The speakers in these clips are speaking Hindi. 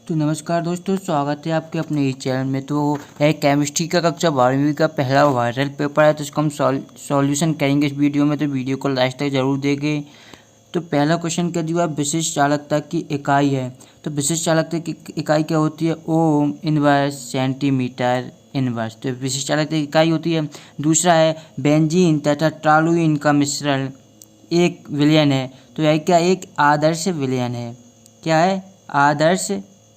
तो नमस्कार दोस्तों, स्वागत है आपके अपने इस चैनल में। तो यह केमिस्ट्री का कक्षा 12वीं का पहला वायरल पेपर है, तो इसको हम सॉल्यूशन करेंगे इस वीडियो में। तो वीडियो को लास्ट तक जरूर देखें। तो पहला क्वेश्चन क्या दिया, विशिष्ट चालकता की इकाई है। तो विशिष्ट चालकता की इकाई क्या होती है, ओम इनवर्स सेंटीमीटर इनवर्स। तो विशिष्ट चालकता की इकाई होती है। दूसरा है बेंजीन तथा टॉलुइन का मिश्रण 1 विलयन है। तो यह क्या, एक आदर्श विलयन है। क्या है, आदर्श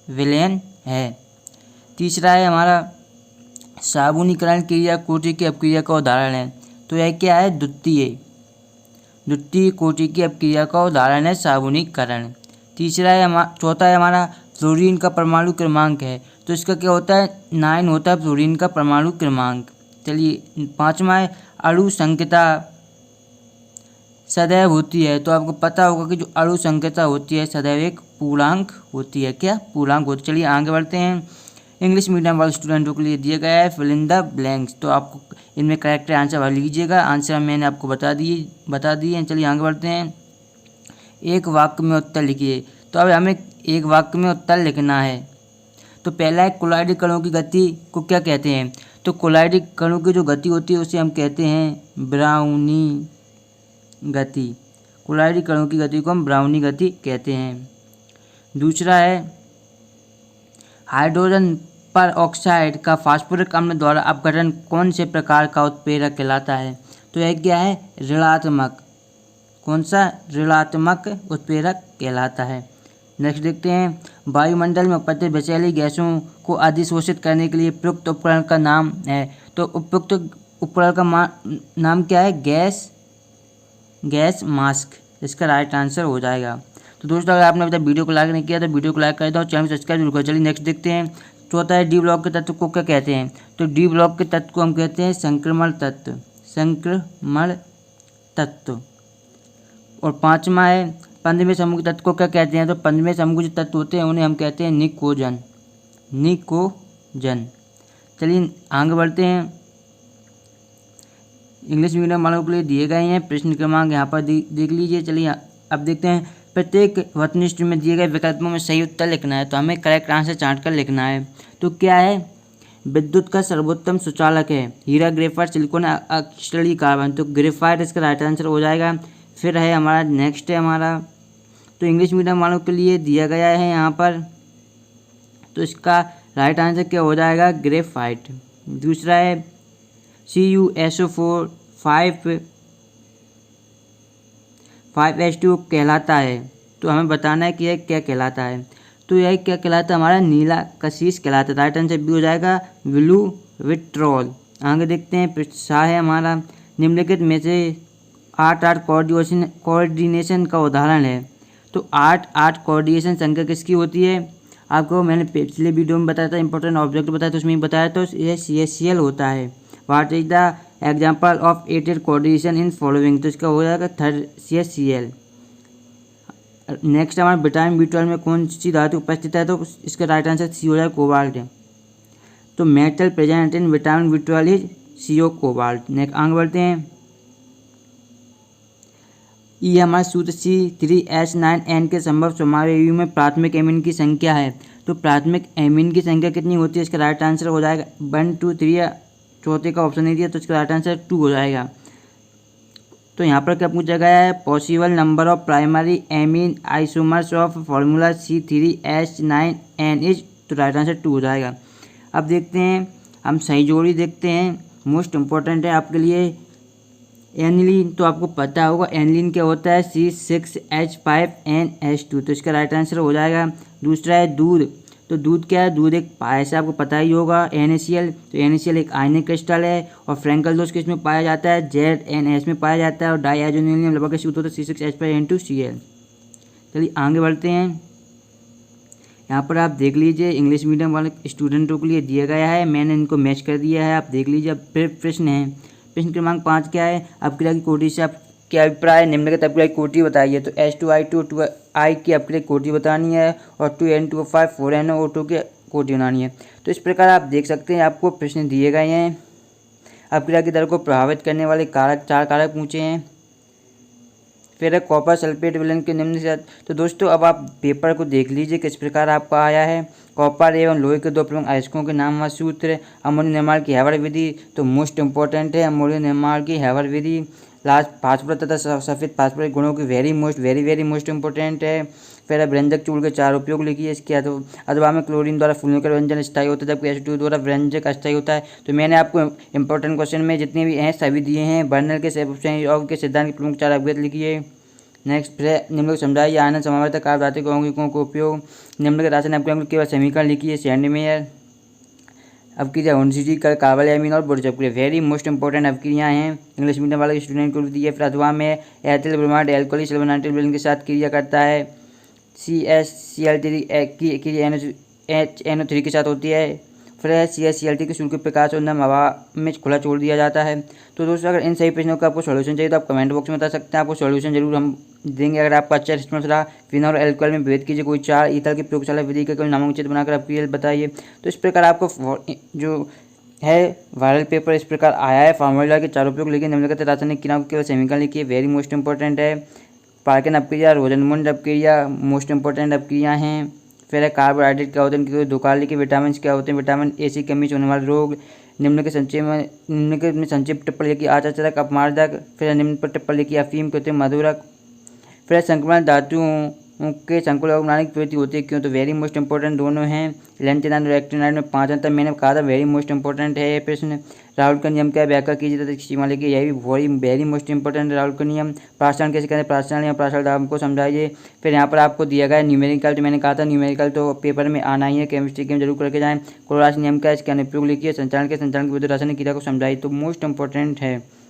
विलयन है। तीसरा है हमारा साबुनीकरण क्रिया कोटि की अपक्रिया का उदाहरण है। तो यह क्या है, द्वितीय कोटि की अपक्रिया का उदाहरण है साबुनीकरण। तीसरा है चौथा है हमारा फ्लोरीन का परमाणु क्रमांक है। तो इसका क्या होता है, 9 होता है फ्लोरीन का परमाणु क्रमांक। चलिए पांचवा है अणु संख्या सदैव होती है। तो आपको पता होगा कि जो अणु संख्या होती है सदैव एक पूर्णांक होती है। क्या, पूर्णांक होती है। चलिए आगे बढ़ते हैं। इंग्लिश मीडियम वाले स्टूडेंटों के लिए दिया गया है फिल इन द ब्लैंक्स। तो आपको इनमें करेक्ट आंसर भर लीजिएगा। आंसर मैंने आपको बता दिए। चलिए आगे बढ़ते हैं। एक वाक्य में उत्तर लिखिए। तो अब हमें एक वाक्य में उत्तर लिखना है। तो पहला है कोलाइड कणों की गति को क्या कहते हैं। तो कोलाइड कणों की जो गति होती है उसे हम कहते हैं ब्राउनी गति। कोलाइड कणों की गति को हम ब्राउनी गति कहते हैं। दूसरा है हाइड्रोजन पर ऑक्साइड का फास्फोरिक अम्ल द्वारा अपघटन कौन से प्रकार का उत्प्रेरक कहलाता है। तो यह क्या है, ऋणात्मक। कौन सा, ऋणात्मक उत्प्रेरक कहलाता है। नेक्स्ट देखते हैं वायुमंडल में उपस्थित विषैली गैसों को अधिशोषित करने के लिए प्रयुक्त उपकरण का नाम है। तो उपयुक्त उपकरण का नाम क्या है, गैस मास्क। इसका राइट आंसर हो जाएगा। तो दोस्तों अगर आपने अभी तक वीडियो को लाइक नहीं किया तो वीडियो को लाइक कर दो और चैनल को सब्सक्राइब जरूर करें। चलिए नेक्स्ट देखते हैं। चौथा है डी ब्लॉक के तत्व को क्या कहते हैं। तो डी ब्लॉक के तत्व को हम कहते हैं संक्रमण तत्व। और पांचवा है 15वें समूह के तत्व को क्या कहते हैं। तो 15वें समूह के जो तत्व होते हैं उन्हें हम कहते हैं निकोजन। चलिए आगे बढ़ते हैं। इंग्लिश मीडियम वालों के लिए दिए गए हैं प्रश्न क्रमांक यहाँ पर देख लीजिए। चलिए अब देखते हैं। प्रत्येक वस्तुनिष्ठ में दिए गए विकल्पों में सही उत्तर लिखना है। तो हमें करेक्ट आंसर छांट कर लिखना है। तो क्या है, विद्युत का सर्वोत्तम सुचालक है हीरा, ग्रेफाइट, सिलिकॉन, ऑक्सीडाइज्ड कार्बन। तो ग्रेफाइट इसका राइट आंसर हो जाएगा। फिर है हमारा नेक्स्ट है हमारा, तो इंग्लिश मीडियम वालों के लिए दिया गया है यहाँ पर। तो इसका राइट आंसर क्या हो जाएगा, ग्रेफाइट। दूसरा है CuSO4 5H2 कहलाता है। तो हमें बताना है कि यह क्या कहलाता है। तो यह क्या कहलाता है, हमारा नीला कशिश कहलाता है। राइट आंसर भी हो जाएगा ब्लू विट्रॉल। आगे देखते हैं। प्रश्न है हमारा निम्नलिखित में से 8 कोऑर्डिनेशन का उदाहरण है। तो 8 कोऑर्डिनेशन संख्या किसकी होती है। आपको मैंने पिछले वीडियो में बताया था, इंपॉर्टेंट ऑब्जेक्ट बताया था, उसमें बताया तो यह CHCl होता है। What is the example of 8 coordination in following. तो इसका हो जाएगा थर्ड CHCl। नेक्स्ट हमारा विटामिन B12 में कौन सी धातु उपस्थित है। तो इसका राइट आंसर सी हो जाएगा, कोबाल्ट। तो metal present in vitamin B12 is CO cobalt. Next आगे बढ़ते हैं। ये हमारा सूत्र C3H9N के संभव समावेशियों में प्राथमिक एमीन की संख्या है। तो प्राथमिक एमीन की संख्या कितनी होती है। इसका राइट आंसर हो जाएगा 1 2 3 या चौथे का ऑप्शन नहीं दिया, तो इसका राइट आंसर 2 हो जाएगा। तो यहाँ पर क्या पूछा गया है, possible number of primary amine isomers of formula C3H9N is. तो राइट आंसर 2 हो जाएगा। अब देखते हैं हम सही जोड़ी देखते हैं, मोस्ट इम्पोर्टेंट है आपके लिए एनिलीन। तो आपको पता होगा एनिलीन क्या होता है, C6H5NH2। तो इसका राइट आंसर हो जाएगा। दूसरा है दूध। तो दूध क्या है, दूध एक पायस है, आपको पता ही होगा, NaCl। तो NaCl एक आयनिक क्रिस्टल है। और फ्रैंकल दोष किस में पाया जाता है, ZnS में पाया जाता है। और डाइहाइड्रोजोनियम लवण का सूत्र होता है C6H5N2Cl। चलिए आगे बढ़ते हैं। यहाँ पर आप देख लीजिए इंग्लिश मीडियम वाले स्टूडेंटों के लिए दिया गया है, मैंने इनको मैच कर दिया है, आप देख लीजिए। अब फिर प्रश्न है, प्रश्न क्रमांक 5 क्या है, अपक्रिया की कोटि से आप क्या अभिप्राय, निम्नलिखित अपक्रिया की कोटि बताइए। तो H2I2 2I की अपक्रिया कोटि बतानी है और 2N2O5 4NO2 की कोटि बनानी है। तो इस प्रकार आप देख सकते हैं आपको प्रश्न दिए गए हैं। अपक्रिया की दर को प्रभावित करने वाले कारक 4 कारक पूछे हैं। फिर है कॉपर सल्फेट विलयन के निम्न से। तो दोस्तों अब आप पेपर को देख लीजिए किस प्रकार आपका आया है। कॉपर एवं लोहे के दो प्रमुख अयस्कों के नाम व सूत्र, अमोनियम निर्माण की हैबर विधि, तो मोस्ट इंपॉर्टेंट है अमोनियम निर्माण की हैबर विधि। लास्ट फास्फोरस तथा सफेद फास्फोरस गुणों की वेरी मोस्ट इंपॉर्टेंट है। फिर व्यंजक चूर्ण के 4 उपयोग लिखिए। इसके अथवा में क्लोरीन द्वारा फूलकर व्यंजन स्थायी होता है, जबकि H2 द्वारा व्यंजक अस्थायी होता है। तो मैंने आपको इंपॉर्टेंट क्वेश्चन में जितने भी हैं सभी दिए हैं। बर्नर के संयोग के सिद्धांत के प्रमुख 4 अवगत लिखिए। नेक्स्ट फिर निम्न समझाइए आनंद समावर्तक कार्बधातु यौगिकों को उपयोग। निम्न के रासायनिक अपक्रम केवल समीकरण लिखिए। सेंडमेयर अवक्रिया ओनसीटी कार्बल एमीन और बोर्ड अवक्रिया वेरी मोस्ट इंपॉर्टेंट अवक्रियाएं हैं, इंग्लिश मीडियम वाले स्टूडेंट को दिए। फिर अथवा में ethyl bromide alcohol silver nitrate विलयन के साथ क्रिया करता है। CaCl3 की क्रिया HNO3 के साथ होती है। फिर CaCl3 के शुल्क प्रकाश और नम हवा में खुला छोड़ दिया जाता है। तो दोस्तों अगर इन सभी प्रश्नों का आपको सॉल्यूशन चाहिए तो आप कमेंट बॉक्स में बता सकते हैं, आपको सॉल्यूशन जरूर हम देंगे। अगर आपका अच्छा रिस्पॉन्स रहा फिनॉल और एल्कोहल में भेद कीजिए। कोई 4 ईथर की प्रयोगशाला विधि का कोई नामांकित बनाकर आपकी रिजल्ट बताइए। तो इस प्रकार आपको जो है वायरल पेपर इस प्रकार आया है। फार्मूला के 4 उपयोग लिखिए। निम्नलिखित रासायनिक क्रियाओं केवल समीकरण लिखिए, वेरी मोस्ट इंपॉर्टेंट है। पार्किन अपक्रिया, रोजनमुंड अपक्रिया मोस्ट इंपॉर्टेंट अपक्रिया हैं। फिर है कार्बोहाइड्रेट क्या होते हैं उनकी 2 काल लिखिए। विटामिन क्या होते हैं, विटामिन ए सी कमी से होने वाले रोग। निम्न के संक्षिप्त टिप्पणी लिखिए आचाचरक अपमार्जक। फिर निम्न पर टिप्पणी लिखिए अफीम कृत्रिम मधुरक। फिर संक्रमण धातुओं के संकुल और बनाने की प्रवृत्ति होती है क्यों, तो वेरी मोस्ट इंपॉर्टेंट दोनों हैं। लेंटिनाइड और एक्टिनाइड में 5 अंतर मैंने कहा था, वेरी मोस्ट इंपॉर्टेंट है ये प्रश्न। राहुल का नियम क्या व्याख्या कीजिए तो सीमा लिखिए, यह भी वेरी मोस्ट इंपॉर्टेंट है राहुल का नियम। प्राचलन कैसे करें, प्राचलन या प्राचल दाम को समझाइए। फिर यहाँ पर आपको दिया गया न्यूमेरिकल, तो मैंने कहा था न्यूमेरिकल तो पेपर में आना ही है, केमिस्ट्री के जरूर करके जाएँ। क्लोरास नियम क्या है इसके अनुप्रयोग लिखिए। संचालन की विरुद्ध रासायनिक क्रिया को समझाइए, तो मोस्ट इंपॉर्टेंट है।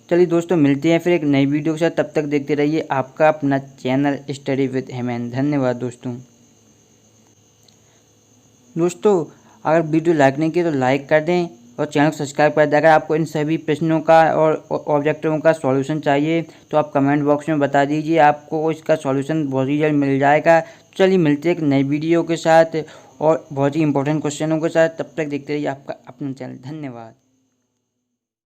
चलिए दोस्तों मिलते हैं फिर एक नई वीडियो के साथ, तब तक देखते रहिए आपका अपना चैनल स्टडी विद हेमन। धन्यवाद दोस्तों। अगर वीडियो लाइक नहीं की तो लाइक कर दें और चैनल को सब्सक्राइब कर दें। अगर आपको इन सभी प्रश्नों का और ऑब्जेक्टिवों का सॉल्यूशन चाहिए तो आप कमेंट बॉक्स में बता दीजिए, आपको इसका सॉल्यूशन बहुत ही जल्द मिल जाएगा। चलिए मिलते हैं एक नई वीडियो के साथ और बहुत ही इंपॉर्टेंट क्वेश्चनों के साथ, तब तक देखते रहिए आपका अपना चैनल। धन्यवाद।